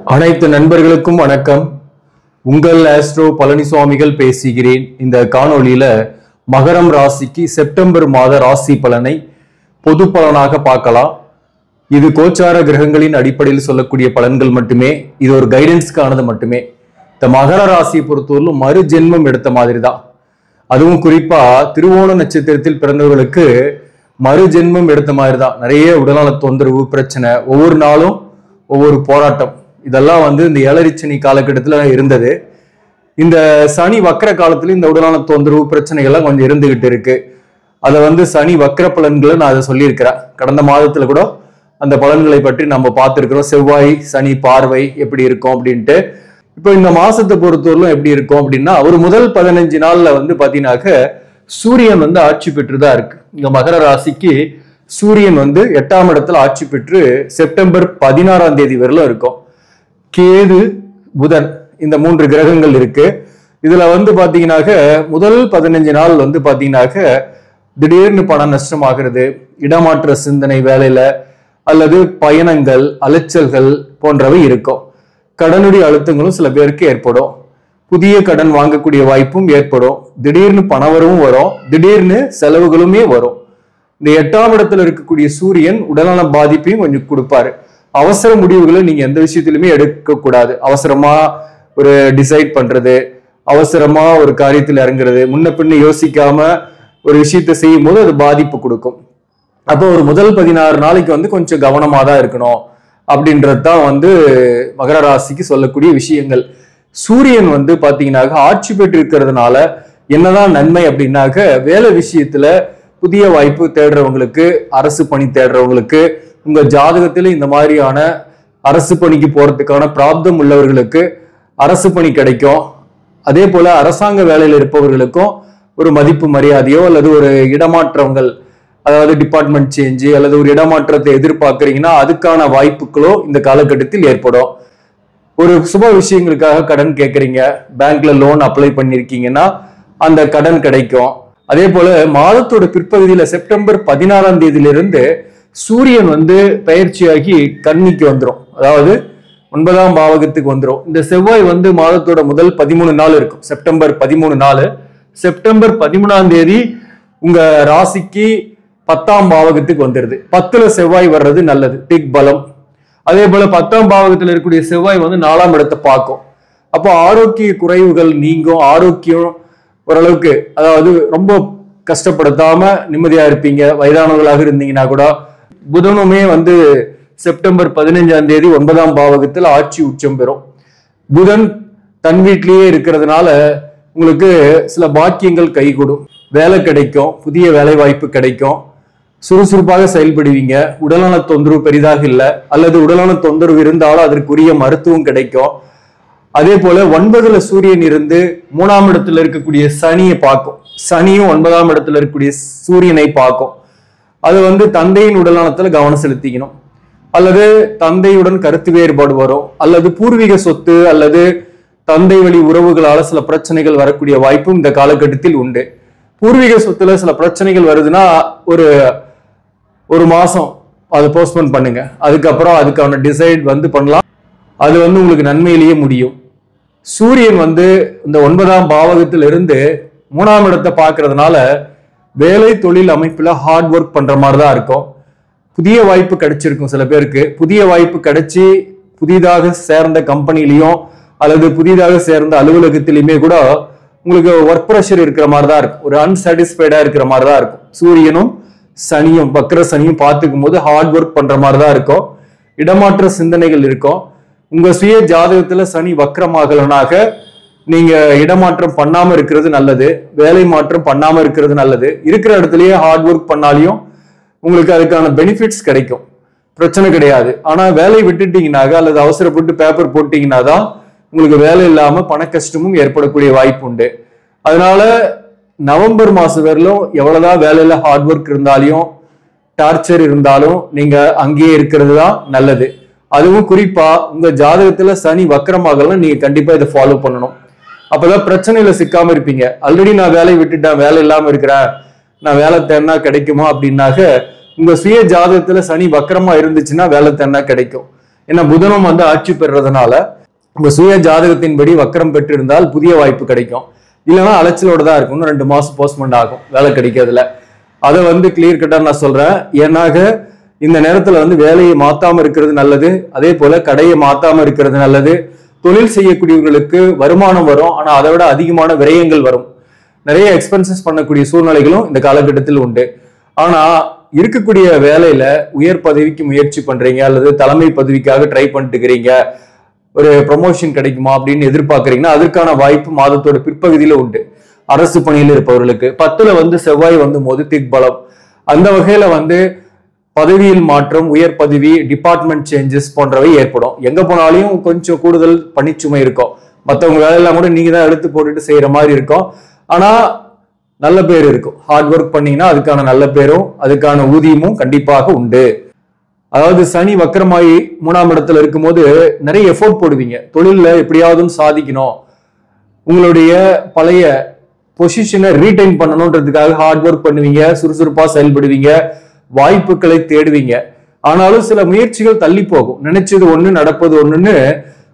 அனைத்து நண்பர்களுக்கும் வணக்கம். உங்கள் ஆஸ்ட்ரோ பழனிசுவாமிகள் பேசுகிறேன். இந்த காணொளியில மகரம் ராசிக்கு செப்டம்பர் மாத ராசி பலனை பொது பலனாக பார்க்கலாம். இது கோச்சார கிரகங்களின் அடிப்படையில் சொல்லக்கூடிய பலன்கள் மட்டுமே. இது ஒரு கைடன்ஸ்க்கானது மட்டுமே. இந்த மகர ராசியை பொறுத்தவரையிலும் மறு ஜென்மம் எடுத்த மாதிரி தான். அதுவும் குறிப்பா திருவோண நட்சத்திரத்தில் பிறந்தவர்களுக்கு மறு ஜென்மம் எடுத்த மாதிரி தான். நிறைய உடல்நல தொந்தரவு, பிரச்சனை, ஒவ்வொரு நாளும் ஒவ்வொரு போராட்டம், இதெல்லாம் இந்த ஏழரிச்சனி காலகட்டத்துல இருந்தது. இந்த சனி வக்கர காலத்துல இந்த உடல்நல தொந்தரவு பிரச்சனைகள்லாம் கொஞ்சம் இருந்துகிட்டு இருக்கு. அதை சனி வக்கர பலன்களை நான் அதை சொல்லியிருக்கிறேன். கடந்த மாதத்துல கூட அந்த பலன்களை பற்றி நம்ம பார்த்துருக்கிறோம். செவ்வாய் சனி பார்வை எப்படி இருக்கும் அப்படின்ட்டு. இப்போ இந்த மாசத்தை பொறுத்தவரையிலும் எப்படி இருக்கும் அப்படின்னா, ஒரு முதல் 15 நாள்ல பாத்தீங்கன்னாக்க சூரியன் ஆட்சி பெற்றுதான் இருக்கு. இங்க மகர ராசிக்கு சூரியன் 8ஆம் இடத்துல ஆட்சி பெற்று செப்டம்பர் 16ஆம் தேதி வரையிலும் இருக்கும். கேது, புதன், இந்த 3 கிரகங்கள் இருக்கு. இதுல பாத்தீங்கன்னாக்க முதல் 15 நாள் பாத்தீங்கன்னாக்க திடீர்னு பண நஷ்டம் ஆகிறது, இடமாற்ற சிந்தனை வேலையில அல்லது பயணங்கள், அலைச்சல்கள் போன்றவை இருக்கும். கடனுடைய அழுத்தங்களும் சில பேருக்கு ஏற்படும். புதிய கடன் வாங்கக்கூடிய வாய்ப்பும் ஏற்படும். திடீர்னு பணவரவும் வரும், திடீர்னு செலவுகளுமே வரும். இந்த 8ஆம் இடத்துல இருக்கக்கூடிய சூரியன் உடல்நல பாதிப்பையும் கொஞ்சம் கொடுப்பாரு. அவசர முடிவுகளை நீங்க எந்த விஷயத்திலுமே எடுக்க கூடாது. அவசரமா ஒரு டிசைட் பண்றது, அவசரமா ஒரு காரியத்தில் இறங்குறது, முன்ன பின்ன யோசிக்காம ஒரு விஷயத்த செய்யும் போது அது பாதிப்பு கொடுக்கும். அப்போ ஒரு முதல் 16 நாளைக்கு கொஞ்சம் கவனமா தான் இருக்கணும் அப்படின்றதுதான் மகர ராசிக்கு சொல்லக்கூடிய விஷயங்கள். சூரியன் பாத்தீங்கன்னாக்க ஆட்சி பெற்று இருக்கிறதுனால என்னதான் நன்மை அப்படின்னாக்க, வேலை விஷயத்துல புதிய வாய்ப்பு தேடுறவங்களுக்கு, அரசு பணி தேடுறவங்களுக்கு, உங்க ஜாதகத்துல இந்த மாதிரியான அரசு பணிக்கு போறதுக்கான பிராப்தம் உள்ளவர்களுக்கு அரசு பணி கிடைக்கும். அதே போல அரசாங்க வேலையில் இருப்பவர்களுக்கும் ஒரு மதிப்பு மரியாதையோ அல்லது ஒரு இடமாற்றங்கள், அதாவது டிபார்ட்மெண்ட் சேஞ்சு அல்லது ஒரு இடமாற்றத்தை எதிர்பார்க்கறீங்கன்னா அதுக்கான வாய்ப்புகளோ இந்த காலகட்டத்தில் ஏற்படும். ஒரு சுப விஷயங்களுக்காக கடன் கேட்கறீங்க, பேங்க்ல லோன் அப்ளை பண்ணிருக்கீங்கன்னா அந்த கடன் கிடைக்கும். அதே போல மாதத்தோட பிற்பகுதியில செப்டம்பர் 16ஆம் தேதியிலிருந்து சூரியன் பயிற்சியாகி கன்னிக்கு வந்துடும், அதாவது 9ஆம் பாவகத்துக்கு வந்துடும். இந்த செவ்வாய் மாதத்தோட முதல் 13 நாள் இருக்கும், செப்டம்பர் 13 நாள். செப்டம்பர் 13ஆம் தேதி உங்க ராசிக்கு 10ஆம் பாவகத்துக்கு வந்துருது. 10ல செவ்வாய் வர்றது நல்லது, திக் பலம். அதே போல 10ஆம் பாவகத்தில் இருக்கக்கூடிய செவ்வாய் 4ஆம் இடத்தை பார்க்கும். அப்போ ஆரோக்கிய குறைவுகள் நீங்கும். ஆரோக்கியம் ஓரளவுக்கு, அதாவது ரொம்ப கஷ்டப்படுத்தாம நிம்மதியா இருப்பீங்க. வயதானவர்களாக இருந்தீங்கன்னா கூட. புதனுமே செப்டம்பர் 15ஆம் தேதி 9ஆம் பாவகத்தில் ஆட்சி உச்சம் பெறும். புதன் தன் வீட்டிலேயே இருக்கிறதுனால உங்களுக்கு சில பாக்கியங்கள் கைகூடும். வேலை கிடைக்கும், புதிய வேலை வாய்ப்பு கிடைக்கும், சுறுசுறுப்பாக செயல்படுவீங்க. உடல்நல தொந்தரவு பெரிதாக இல்லை, அல்லது உடல்நல தொந்தரவு இருந்தாலும் அதற்குரிய மருத்துவம் கிடைக்கும். அதே போல 9ல சூரியன் இருந்து 3ஆம் இடத்துல இருக்கக்கூடிய சனியை பார்க்கும். சனியும் 9ஆம் இடத்துல இருக்கக்கூடிய சூரியனை பார்க்கும். அது தந்தையின் உடல்நலத்துல கவனம் செலுத்திக்கணும். அல்லது தந்தையுடன் கருத்து வேறுபாடு வரும், அல்லது பூர்வீக சொத்து அல்லது தந்தை வழி உறவுகளால சில பிரச்சனைகள் வரக்கூடிய வாய்ப்பும் இந்த காலகட்டத்தில் உண்டு. பூர்வீக சொத்துல சில பிரச்சனைகள் வருதுன்னா ஒரு மாசம் அதை போஸ்ட்போன் பண்ணுங்க. அதுக்கப்புறம் அதுக்கான டிசைட் பண்ணலாம். அது உங்களுக்கு நன்மையிலேயே முடியும். சூரியன் இந்த 9ஆம் பாவகத்தில் இருந்து 3ஆம் இடத்தை பார்க்கறதுனால வேலை தொழில் அமைப்புல ஹார்ட் ஒர்க் பண்ற மாதிரி தான் இருக்கும். புதிய வாய்ப்பு கிடைச்சிருக்கும் சில பேருக்கு. புதிய வாய்ப்பு கிடைச்சி புதிதாக சேர்ந்த கம்பெனிலையும் அல்லது புதிதாக சேர்ந்த அலுவலகத்திலையுமே கூட உங்களுக்கு ஒர்க் ப்ரெஷர் இருக்கிற மாதிரி தான் இருக்கும். ஒரு அன்சாட்டிஸ்ஃபைடா இருக்கிற மாதிரி தான் இருக்கும். சூரியனும் சனியும், வக்ர சனியும் பார்த்துக்கும் போது ஹார்ட் ஒர்க் பண்ற மாதிரி தான் இருக்கும். இடமாற்ற சிந்தனைகள் இருக்கும். உங்க சுய ஜாதகத்துல சனி வக்ரமாகலனாக நீங்க இடமாற்றம் பண்ணாம இருக்கிறது நல்லது, வேலை மாற்றம் பண்ணாம இருக்கிறது நல்லது. இருக்கிற இடத்துலயே ஹார்ட் ஒர்க் பண்ணாலையும் உங்களுக்கு அதுக்கான பெனிஃபிட்ஸ் கிடைக்கும், பிரச்சனை கிடையாது. ஆனா வேலை விட்டுட்டீங்கன்னாக்க அல்லது அவசரப்பட்டு பேப்பர் போட்டீங்கன்னா தான் உங்களுக்கு வேலை இல்லாம பண கஷ்டமும் ஏற்படக்கூடிய வாய்ப்பு உண்டு. அதனால நவம்பர் மாசம் வரலும் எவ்வளவுதான் வேலையில ஹார்ட் ஒர்க் இருந்தாலும் டார்ச்சர் இருந்தாலும் நீங்க அங்கேயே இருக்கிறது தான் நல்லது. அதுவும் குறிப்பா உங்க ஜாதகத்துல சனி வக்கரமாகலாம் நீங்க கண்டிப்பா இதை ஃபாலோ பண்ணணும். அப்பதான் பிரச்சனையில சிக்காம இருப்பீங்க. ஆல்ரெடி நான் வேலையை விட்டுட்டேன், வேலை இல்லாம இருக்கிறேன், நான் வேலை தேடினா கிடைக்குமா அப்படின்னாக்க, உங்க சுய ஜாதகத்துல சனி வக்கரமா இருந்துச்சுன்னா வேலை தேடினா கிடைக்கும். ஏன்னா புதனும் வந்து ஆட்சி பெறுறதுனால உங்க சுய ஜாதகத்தின்படி வக்கரம் பெற்றிருந்தால் புதிய வாய்ப்பு கிடைக்கும். இல்லைன்னா அலைச்சலோட தான் இருக்கும். 2 மாசம் போஸ்ட்மெண்ட் ஆகும் வேலை கிடைக்கிறதுல. அதை வந்து கிளியர் கட்டா நான் சொல்றேன். ஏன்னாக இந்த நேரத்துல வந்து வேலையை மாத்தாம இருக்கிறது நல்லது. அதே போல கடையை மாத்தாம இருக்கிறது நல்லது. தொழில் செய்யக்கூடியவர்களுக்கு வருமானம் வரும், ஆனா அதை விட அதிகமான விரயங்கள் வரும். நிறைய எக்ஸ்பென்சஸ் பண்ணக்கூடிய சூழ்நிலைகளும் இந்த காலகட்டத்தில் உண்டு. ஆனா இருக்கக்கூடிய வேலையில உயர் பதவிக்கு முயற்சி பண்றீங்க அல்லது தலைமை பதவிக்காக ட்ரை பண்ணிட்டு இருக்கிறீங்க, ஒரு ப்ரமோஷன் கிடைக்குமா அப்படின்னு எதிர்பார்க்கறீங்கன்னா அதற்கான வாய்ப்பு மாதத்தோட பிற்பகுதியில உண்டு. அரசு பணியில் இருப்பவர்களுக்கு 10ல வந்து செவ்வாய் வந்து போது திக்பலம். அந்த வகையில வந்து பதவியில் மாற்றம், உயர் பதவி, டிபார்ட்மெண்ட் சேஞ்சஸ் போன்றவை ஏற்படும். எங்க போனாலையும் கொஞ்சம் கூடுதல் பணிச்சுமை இருக்கும். மற்றவங்க வேலையெல்லாம் கூட நீங்க தான் எடுத்து போட்டுட்டு செய்யற மாதிரி இருக்கும். ஆனா நல்ல பேர் இருக்கும். ஹார்ட் ஒர்க் பண்ணீங்கன்னா அதுக்கான நல்ல பேரும் அதுக்கான ஊதியமும் கண்டிப்பாக உண்டு. அதாவது சனி வக்கரமாயி 3ஆம் இடத்துல இருக்கும்போது நிறைய எஃபோர்ட் போடுவீங்க. தொழில எப்படியாவது சாதிக்கணும், உங்களுடைய பழைய பொசிஷனை ரீடைன் பண்ணணும்ன்றதுக்காக ஹார்ட் ஒர்க் பண்ணுவீங்க, சுறுசுறுப்பா செயல்படுவீங்க, வாய்ப்புகளை தேடுவீங்க. ஆனாலும் சில முயற்சிகள் தள்ளி போகும். நினைச்சது ஒண்ணு நடப்பது ஒண்ணுன்னு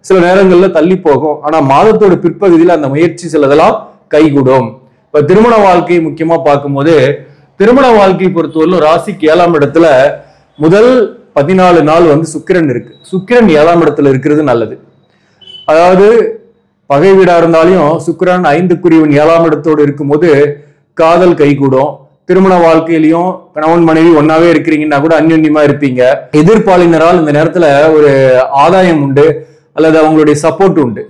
சில நேரங்கள்ல தள்ளி போகும். ஆனா மாதத்தோட பிற்பகுதியில் அந்த முயற்சி சிலதெல்லாம் கைகூடும். இப்ப திருமண வாழ்க்கை முக்கியமா பார்க்கும்போது, திருமண வாழ்க்கை பொறுத்தவரை ராசிக்கு 7ஆம் இடத்துல முதல் 14 நாள் வந்து சுக்கிரன் இருக்கு. சுக்கிரன் 7ஆம் இடத்துல இருக்கிறது நல்லது. அதாவது பகை வீடா இருந்தாலும் சுக்கிரன் 5க்குரியவன் 7ஆம் இடத்தோடு இருக்கும்போது காதல் கைகூடும். திருமண வாழ்க்கையிலையும் கணவன் மனைவி ஒன்னாவே இருக்கிறீங்கன்னா கூட அந்யோன்யமா இருப்பீங்க. எதிர்ப்பாளினரால் இந்த நேரத்துல ஒரு ஆதாயம் உண்டு அல்லது அவங்களுடைய சப்போர்ட் உண்டு.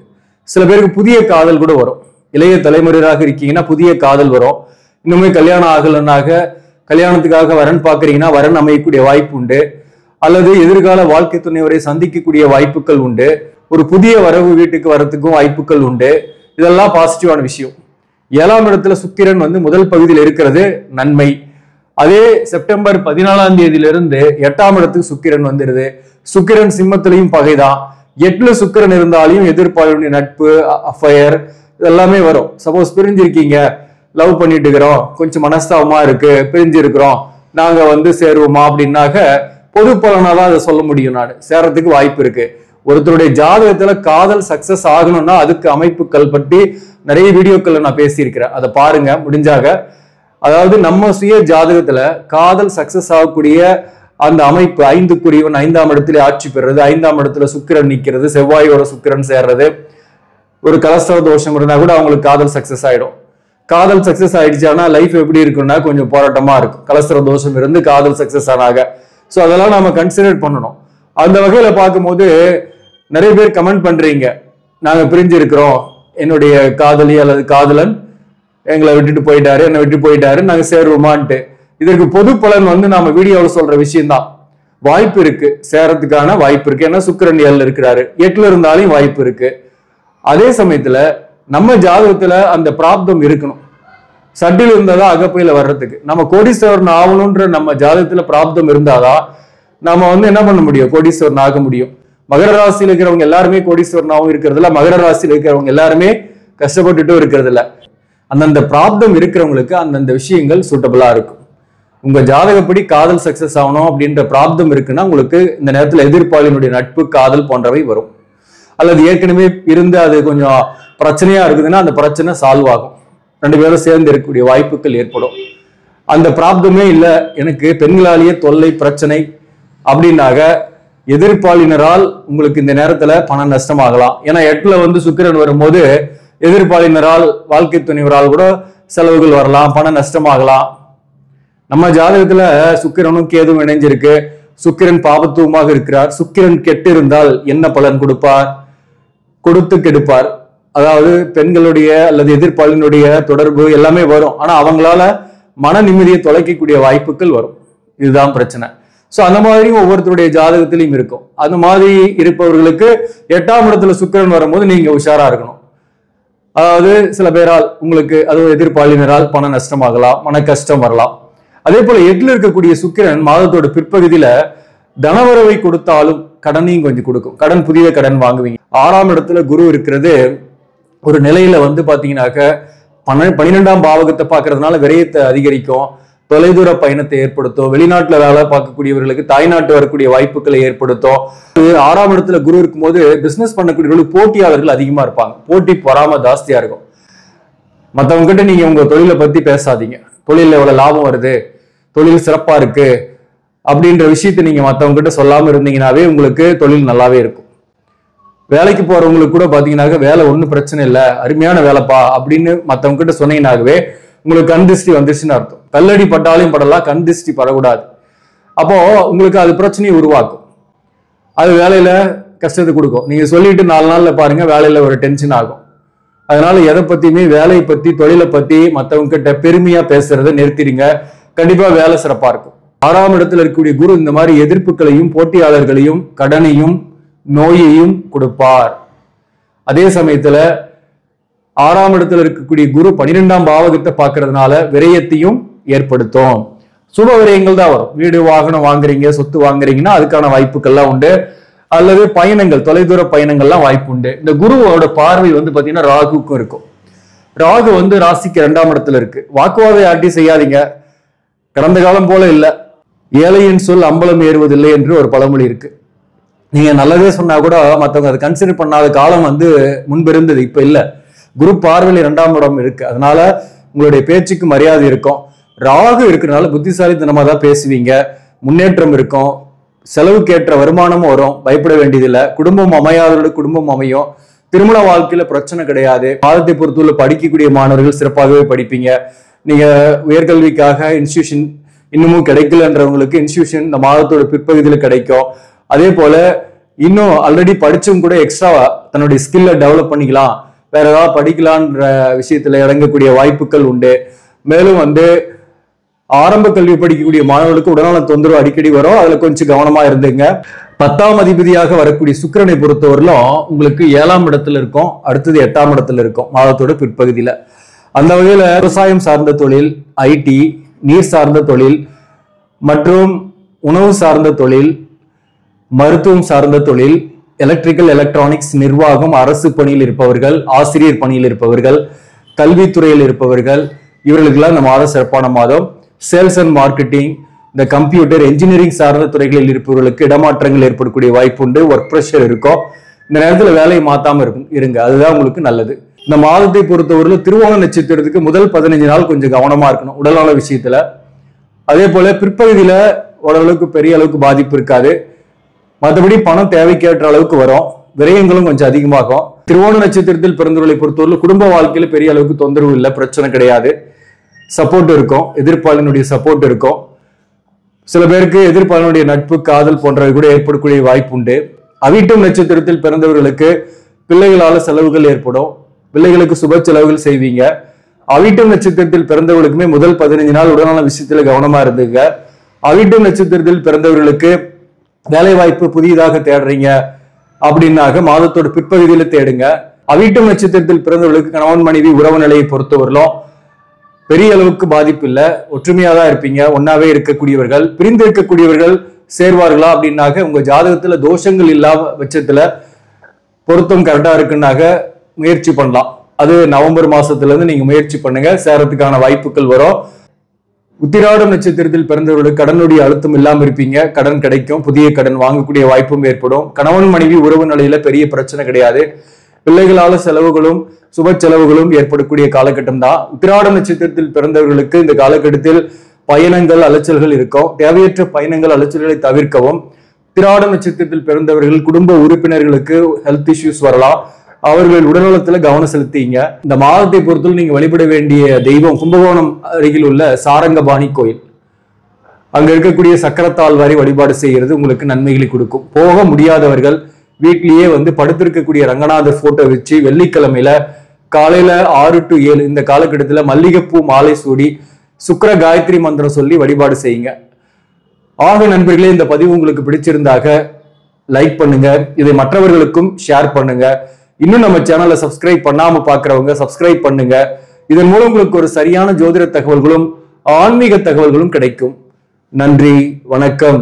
சில பேருக்கு புதிய காதல் கூட வரும். இளைய தலைமுறையாக இருக்கீங்கன்னா புதிய காதல் வரும். இன்னுமே கல்யாணம் ஆகலனாக கல்யாணத்துக்காக வரன் பாக்குறீங்கன்னா வரன் அமையக்கூடிய வாய்ப்பு உண்டு. அல்லது எதிர்கால வாழ்க்கை துணைவரை சந்திக்கக்கூடிய வாய்ப்புகள் உண்டு. ஒரு புதிய வரவு வீட்டுக்கு வரத்துக்கும் வாய்ப்புகள் உண்டு. இதெல்லாம் பாசிட்டிவான விஷயம். 7ஆம் இடத்துல சுக்கிரன் வந்து முதல் பகுதியில் இருக்கிறது நன்மை. அதே செப்டம்பர் 14ஆம் தேதியிலிருந்து 8ஆம் இடத்துக்கு சுக்கிரன் வந்துடுது. சுக்கிரன் சிம்மத்திலையும் பகைதான். 8ல சுக்கிரன் இருந்தாலையும் எதிர்ப்பாளுடைய நட்பு, அஃபயர் இதெல்லாமே வரும். சப்போஸ் பிரிஞ்சிருக்கீங்க, லவ் பண்ணிட்டு இருக்கிறோம், கொஞ்சம் மனஸ்தாபமா இருக்கு, பிரிஞ்சு இருக்கிறோம், நாங்க வந்து சேருவோமா அப்படின்னாக்க பொது பலனாதான் அதை சொல்ல முடியும். நான் சேரத்துக்கு வாய்ப்பு இருக்கு. ஒருத்தருடைய ஜாதகத்துல காதல் சக்சஸ் ஆகணும்னா அதுக்கு அமைப்புகள் பற்றி நிறைய வீடியோக்கள் நான் பேசியிருக்கிறேன். அதை பாருங்க முடிஞ்சாக. அதாவது நம்ம சுய ஜாதகத்துல காதல் சக்சஸ் ஆகக்கூடிய அந்த அமைப்பு 5க்குரியவன் 5ஆம் இடத்துல ஆட்சி பெறுறது, 5ஆம் இடத்துல சுக்கிரன் நிக்கிறது, செவ்வாயோட சுக்கிரன் சேர்றது, ஒரு கலஸ்தர தோஷம் இருந்தா கூட அவங்களுக்கு காதல் சக்சஸ் ஆயிடும். காதல் சக்சஸ் ஆயிடுச்சானா லைஃப் எப்படி இருக்குன்னா கொஞ்சம் போராட்டமா இருக்கும். கலஸ்தர தோஷம் இருந்து காதல் சக்சஸ் ஆனாக. ஸோ அதெல்லாம் நம்ம கன்சிடர் பண்ணணும். அந்த வகையில பார்க்கும்போது நிறைய பேர் கமெண்ட் பண்றீங்க, நாங்க பிரிஞ்சு இருக்கிறோம், என்னுடைய காதலி அல்லது காதலன் எங்களை விட்டுட்டு போயிட்டாரு, என்னை விட்டு போயிட்டாரு, நாங்க சேருவோமான்ட்டு. இதற்கு பொது பலன் வந்து நாம வீடியோவில் சொல்ற விஷயம்தான். வாய்ப்பு இருக்கு, சேரத்துக்கான வாய்ப்பு இருக்கு. ஏன்னா சுக்கிரன் 7ல இருக்கிறாரு, 8ல இருந்தாலும் வாய்ப்பு இருக்கு. அதே சமயத்துல நம்ம ஜாதகத்துல அந்த பிராப்தம் இருக்கணும். சட்டில் இருந்தாதான் அகப்பையில வர்றதுக்கு. நம்ம கோடீஸ்வரன் ஆகணும்ன்ற நம்ம ஜாதகத்துல பிராப்தம் இருந்தாதான் நம்ம வந்து என்ன பண்ண முடியும், கோடீஸ்வரன் ஆக முடியும். மகர ராசியில் இருக்கிறவங்க எல்லாருமே கோடீஸ்வரனாகவும் இருக்கிறது இல்ல, மகர ராசியில் இருக்கிறவங்க எல்லாருமே கஷ்டப்பட்டுட்டும் இருக்கிறது இல்ல. அந்தந்த பிராப்தம் இருக்கிறவங்களுக்கு அந்தந்த விஷயங்கள் சூட்டபிளா இருக்கும். உங்க ஜாதகப்படி காதல் சக்சஸ் ஆகணும் அப்படின்ற பிராப்தம் இருக்குன்னா உங்களுக்கு இந்த நேரத்துல எதிர்ப்பாளினுடைய நட்பு, காதல் போன்றவை வரும். அல்லது ஏற்கனவே இருந்து அது கொஞ்சம் பிரச்சனையா இருக்குதுன்னா அந்த பிரச்சனை சால்வ் ஆகும். 2 பேரும் சேர்ந்து இருக்கக்கூடிய வாய்ப்புகள் ஏற்படும். அந்த பிராப்தமே இல்லை, எனக்கு பெண்களாலேயே தொல்லை பிரச்சனை அப்படின்னாக எதிர்ப்பாளினரால் உங்களுக்கு இந்த நேரத்துல பண நஷ்டமாகலாம். ஏன்னா 8ல வந்து சுக்கிரன் வரும்போது எதிர்ப்பாளினரால் வாழ்க்கை துணைவரால் கூட செலவுகள் வரலாம், பண நஷ்டமாகலாம். நம்ம ஜாதகத்துல சுக்கிரனும் கேதுவும் இணைஞ்சிருக்கு. சுக்கிரன் பாபத்துவமாக இருக்கிறார். சுக்கிரன் கெட்டு இருந்தால் என்ன பலன் கொடுப்பார்? கொடுத்து கெடுப்பார். அதாவது பெண்களுடைய அல்லது எதிர்ப்பாளினுடைய தொடர்பு எல்லாமே வரும். ஆனா அவங்களால மன நிம்மதியை தொலைக்கக்கூடிய வாய்ப்புகள் வரும். இதுதான் பிரச்சனை. சோ அந்த மாதிரி ஒவ்வொருத்தருடைய ஜாதகத்திலையும் இருக்கும். அந்த மாதிரி இருப்பவர்களுக்கு 8ஆம் இடத்துல சுக்கிரன் வரும்போது நீங்க உஷாரா இருக்கணும். அதாவது சில பேரால் உங்களுக்கு அதுவும் எதிர்ப்பாளினரால் பண நஷ்டமாகலாம், மன கஷ்டம் வரலாம். அதே போல 8ல இருக்கக்கூடிய சுக்கிரன் மாதத்தோட பிற்பகுதியில தனவரவை கொடுத்தாலும் கடனையும் கொஞ்சம் கொடுக்கும். கடன், புதிய கடன் வாங்குவீங்க. 6ஆம் இடத்துல குரு இருக்கிறது ஒரு நிலையில வந்து பாத்தீங்கன்னாக்க 12ஆம் பாவகத்தை பாக்குறதுனால விரயத்தை அதிகரிக்கும். தொலைதூர பயணத்தை ஏற்படுத்தும். வெளிநாட்டுல வேலை பார்க்கக்கூடியவர்களுக்கு தாய்நாட்டு வரக்கூடிய வாய்ப்புகளை ஏற்படுத்தும். 6ஆம் இடத்துல குரு இருக்கும்போது பிசினஸ் பண்ணக்கூடியவர்களுக்கு போட்டியாளர்கள் அதிகமா இருப்பாங்க. போட்டி பொறாம ஜாஸ்தியா இருக்கும். மற்றவங்க கிட்ட நீங்க உங்க தொழிலை பத்தி பேசாதீங்க. தொழில எவ்வளவு லாபம் வருது, தொழில் சிறப்பா இருக்கு அப்படின்ற விஷயத்த நீங்க மற்றவங்க கிட்ட சொல்லாம இருந்தீங்கன்னாவே உங்களுக்கு தொழில் நல்லாவே இருக்கும். வேலைக்கு போறவங்களுக்கு கூட பாத்தீங்கன்னாக்க வேலை ஒன்றும் பிரச்சனை இல்லை, அருமையான வேலைப்பா அப்படின்னு மற்றவங்க கிட்ட சொன்னீங்கன்னாகவே உங்களுக்கு கண் திருஷ்டி வந்துருச்சுன்னு அர்த்தம். கல்லடி பட்டாலையும் படலாம், கண் திருஷ்டி படக்கூடாது. அப்போ உங்களுக்கு அது பிரச்சனையை உருவாக்கும். அது வேலையில கஷ்டத்தை கொடுக்கும். நீங்க சொல்லிட்டு 4 நாள்ல பாருங்க வேலையில ஒரு டென்ஷன் ஆகும். அதனால எதை பத்தியுமே வேலையை பத்தி தொழிலை பத்தி மற்றவங்க கிட்ட பெருமையா பேசுறதை நிறுத்திடுங்க. கண்டிப்பா வேலை சிறப்பா இருக்கும். 6ஆம் இடத்துல இருக்கக்கூடிய குரு இந்த மாதிரி எதிர்ப்புகளையும் போட்டியாளர்களையும் கடனையும் நோயையும் கொடுப்பார். அதே சமயத்துல 6ஆம் இடத்துல இருக்கக்கூடிய குரு 12ஆம் பாவகத்தை பார்க்கறதுனால விரயத்தையும் ஏற்படுத்தும். சுப விரயங்கள் தான் வரும். வீடு வாகனம் வாங்குறீங்க, சொத்து வாங்குறீங்கன்னா அதுக்கான வாய்ப்புகள்லாம் உண்டு. அல்லது பயணங்கள், தொலைதூர பயணங்கள்லாம் வாய்ப்பு உண்டு. இந்த குருவோட பார்வை பாத்தீங்கன்னா ராகுக்கும் இருக்கும். ராகு ராசிக்கு 2ஆம் இடத்துல இருக்கு. வாக்குவாதம் யார்ட்டையும் செய்யாதீங்க. கடந்த காலம் போல இல்ல. ஏழையின் சொல் அம்பலம் ஏறுவதில்லை என்று ஒரு பழமொழி இருக்கு. நீங்க நல்லதே சொன்னா கூட மற்றவங்க அதை கன்சிடர் பண்ணாத காலம் முன்பு இருந்தது, இப்ப இல்ல. குரு பார்வையில் 2ஆம் இடம் இருக்கு. அதனால உங்களுடைய பேச்சுக்கு மரியாதை இருக்கும். ராகு இருக்கிறனால புத்திசாலித்தனமா தான் பேசுவீங்க. முன்னேற்றம் இருக்கும். செலவுக்கேற்ற வருமானமும் வரும். பயப்பட வேண்டியதில்லை. குடும்பம் அமையாதவரோட குடும்பம் அமையும். திருமண வாழ்க்கையில பிரச்சனை கிடையாது. மாதத்தை பொறுத்துள்ள படிக்கக்கூடிய மாணவர்கள் சிறப்பாகவே படிப்பீங்க. நீங்க உயர்கல்விக்காக இன்ஸ்டிடியூஷன் இன்னமும் கிடைக்கலன்றவங்களுக்கு இன்ஸ்டிடியூஷன் இந்த மாதத்தோட பிற்பகுதியில் கிடைக்கும். அதே போல இன்னும் ஆல்ரெடி படிச்சவங்க கூட எக்ஸ்ட்ரா தன்னுடைய ஸ்கில்ல டெவலப் பண்ணிக்கலாம், வேற ஏதாவது படிக்கலான்ற விஷயத்துல இறங்கக்கூடிய வாய்ப்புகள் உண்டு. மேலும் ஆரம்ப கல்வி படிக்கக்கூடிய மாணவர்களுக்கு உடல்நல தொந்தரவு அடிக்கடி வரும். அதுல கொஞ்சம் கவனமா இருந்துங்க. 10ஆம் அதிபதியாக வரக்கூடிய சுக்கிரனை பொறுத்தவரையிலும் உங்களுக்கு 7ஆம் இடத்துல இருக்கும். அடுத்தது 8ஆம் இடத்துல இருக்கும் மாதத்தோட பிற்பகுதியில. அந்த வகையில விவசாயம் சார்ந்த தொழில், ஐடி, நீர் சார்ந்த தொழில் மற்றும் உணவு சார்ந்த தொழில், மருத்துவம் சார்ந்த தொழில், எலக்ட்ரிக்கல் எலக்ட்ரானிக்ஸ், நிர்வாகம், அரசு பணியில் இருப்பவர்கள், ஆசிரியர் பணியில் இருப்பவர்கள், கல்வித்துறையில் இருப்பவர்கள், இவர்களுக்கெல்லாம் இந்த மாதம் சிறப்பான மாதம். சேல்ஸ் அண்ட் மார்க்கெட்டிங், இந்த கம்ப்யூட்டர், என்ஜினியரிங் சார்ந்த துறைகளில் இருப்பவர்களுக்கு இடமாற்றங்கள் ஏற்படக்கூடிய வாய்ப்பு உண்டு. ஒர்க் ப்ரெஷர் இருக்கும். இந்த நேரத்தில் வேலையை மாத்தாம இருங்க, அதுதான் உங்களுக்கு நல்லது. இந்த மாதத்தை பொறுத்தவரையில் திருவோண நட்சத்திரத்துக்கு முதல் 15 நாள் கொஞ்சம் கவனமா இருக்கணும் உடல்நல விஷயத்துல. அதே போல பிற்பகுதியில ஓரளவுக்கு பெரிய அளவுக்கு பாதிப்பு இருக்காது. மற்றபடி பணம் தேவைக்கேற்ற அளவுக்கு வரும். விரயங்களும் கொஞ்சம் அதிகமாகும். திருவோண நட்சத்திரத்தில் பிறந்தவர்களை பொறுத்தவரை குடும்ப வாழ்க்கையில பெரிய அளவுக்கு தொந்தரவு இல்லை, பிரச்சனை கிடையாது. சப்போர்ட் இருக்கும், எதிர்ப்பாளனுடைய சப்போர்ட் இருக்கும். சில பேருக்கு எதிர்ப்பாளனுடைய நட்பு, காதல் போன்றவை கூட ஏற்படக்கூடிய வாய்ப்பு உண்டு. அவிட்டம் நட்சத்திரத்தில் பிறந்தவர்களுக்கு பிள்ளைகளால செலவுகள் ஏற்படும். பிள்ளைகளுக்கு சுப செலவுகள் செய்வீங்க. அவிட்டம் நட்சத்திரத்தில் பிறந்தவர்களுக்குமே முதல் 15 நாள் உடல்நல விஷயத்துல கவனமா இருந்துங்க. அவிட்டம் நட்சத்திரத்தில் பிறந்தவர்களுக்கு வேலை வாய்ப்பு புதியதாக தேடுறீங்க அப்படின்னாக மாதத்தோட பிற்பகுதியில தேடுங்க. அவிட்டம் நட்சத்திரத்தில் பிறந்தவர்களுக்கு கணவன் மனைவி உறவு நிலையை பொறுத்தவரையிலும் பெரிய அளவுக்கு பாதிப்பு இல்லை. ஒற்றுமையா தான் இருப்பீங்க. ஒன்னாவே இருக்கக்கூடியவர்கள். பிரிந்து இருக்கக்கூடியவர்கள் சேர்வார்களா அப்படின்னாக்க உங்க ஜாதகத்துல தோஷங்கள் இல்லாத பட்சத்துல பொருத்தம் கரெக்டா இருக்குன்னாக முயற்சி பண்ணலாம். அது நவம்பர் மாசத்துல இருந்து நீங்க முயற்சி பண்ணுங்க, சேரத்துக்கான வாய்ப்புகள் வரும். உத்திராடம் நட்சத்திரத்தில் பிறந்தவர்களுக்கு கடனுடைய அழுத்தம் இல்லாம இருப்பீங்க. கடன் கிடைக்கும். புதிய கடன் வாங்கக்கூடிய வாய்ப்பும் ஏற்படும். கணவன் மனைவி உறவு நிலையில பெரிய பிரச்சனை கிடையாது. பிள்ளைகளால செலவுகளும் சுப செலவுகளும் ஏற்படக்கூடிய காலகட்டம் தான். உத்திராடம் நட்சத்திரத்தில் பிறந்தவர்களுக்கு இந்த காலகட்டத்தில் பயணங்கள், அலைச்சல்கள் இருக்கும். தேவையற்ற பயணங்கள், அலைச்சல்களை தவிர்க்கவும். உத்திராடம் நட்சத்திரத்தில் பிறந்தவர்கள் குடும்ப உறுப்பினர்களுக்கு ஹெல்த் இஷ்யூஸ் வரலாம். அவர்கள் உடல்நலத்துல கவனம் செலுத்திங்க. இந்த மாதத்தை பொறுத்தவரை நீங்க வழிபட வேண்டிய தெய்வம் கும்பகோணம் அருகில் உள்ள சாரங்கபாணி கோயில். அங்க இருக்கக்கூடிய சக்கரத்தாழ்வாரை வழிபாடு செய்கிறது உங்களுக்கு நன்மைகளை கொடுக்கும். போக முடியாதவர்கள் வீட்லயே படுத்திருக்கக்கூடிய ரங்கநாதர் போட்டோ வச்சு வெள்ளிக்கிழமையில காலையில 6 to 7 இந்த காலகட்டத்துல மல்லிகைப்பூ மாலை சூடி சுக்கிர காயத்ரி மந்திரம் சொல்லி வழிபாடு செய்யுங்க. ஆக நண்பர்களே, இந்த பதிவு உங்களுக்கு பிடிச்சிருந்தாக லைக் பண்ணுங்க, இதை மற்றவர்களுக்கும் ஷேர் பண்ணுங்க. இன்னும் நம்ம சேனலை சப்ஸ்கிரைப் பண்ணாம பாக்குறவங்க சப்ஸ்கிரைப் பண்ணுங்க. இதன் மூலம் உங்களுக்கு ஒரு சரியான ஜோதிட தகவல்களும் ஆன்மீக தகவல்களும் கிடைக்கும். நன்றி, வணக்கம்.